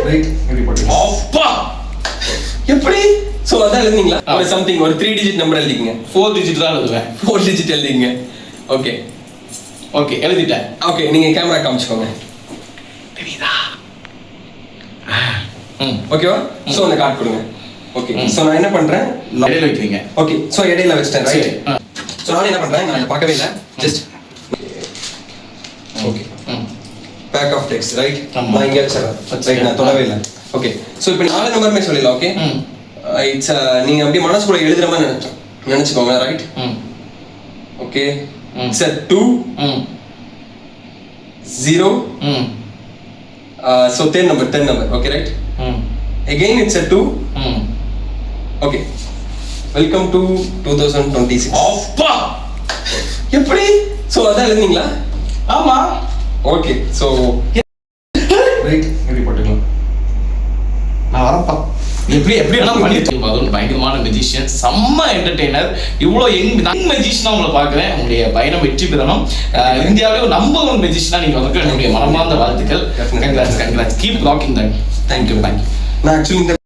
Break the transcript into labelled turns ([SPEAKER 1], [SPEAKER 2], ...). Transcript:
[SPEAKER 1] right இப்படி போட்டு
[SPEAKER 2] அப்பா
[SPEAKER 1] எப்படி சோ அதான் எழுதிங்களா ஒரு சம்திங் ஒரு 3 டிஜிட் நம்பர் எழுதிக்கங்க
[SPEAKER 2] 4 டிஜிட் தான் எழுதுவேன்
[SPEAKER 1] 4 டிஜிட் எழுதிங்க ஓகே
[SPEAKER 2] ஓகே எழுதிட்டேன்
[SPEAKER 1] ஓகே நீங்க கேமரா காமிச்சுக்கோங்க
[SPEAKER 2] தெரியுதா
[SPEAKER 1] ஓகேவா சோ அந்த கார்டு கொடுங்க ஓகே சோ நான் என்ன பண்றேன்
[SPEAKER 2] இடையில வைக்கிறீங்க
[SPEAKER 1] ஓகே சோ இடையில வச்சிட்டேன் ரைட் சோ நான் என்ன பண்றேன் நான் பார்க்கவே இல்ல just okay pack of text right நான் இங்க வச்சிரேன் ரைட் நான் தொடவே இல்ல ஓகே சோ இப்போ 4 நம்பருமே சொல்லிடலாம் ஓகே இட்ஸ் நீங்க அப்படியே மனசுக்குள்ள எழுதுற மாதிரி நினைச்சுக்கோங்க right okay it's 2 0 so 10 number okay right again it's a 2 okay welcome to 2026
[SPEAKER 2] அப்பா
[SPEAKER 1] எப்படி சோ அதான் எழுதிங்களா
[SPEAKER 2] ஆமா
[SPEAKER 1] ஓகே சோ ரைட் இப்படி போட்டுக்கலாம்
[SPEAKER 2] நான் வரப்பா எப்படி எல்லாம் பண்ணிட்டு அதுவும் பயங்கரமான மெஜிஷியன் செம்ம என்டர்டெய்னர் இவ்வளோ யங் மெஜிஷியனா உங்களை பார்க்குறேன் உங்களுடைய பயணம் வெற்றி பெறணும் இந்தியாவிலே ஒரு நம்பர் 1 மெஜிஷியனா நீங்க வந்து என்னுடைய மனமார்ந்த வாழ்த்துக்கள் congrats keep rocking that thank you
[SPEAKER 1] நான் ஆக்சுவலி இந்த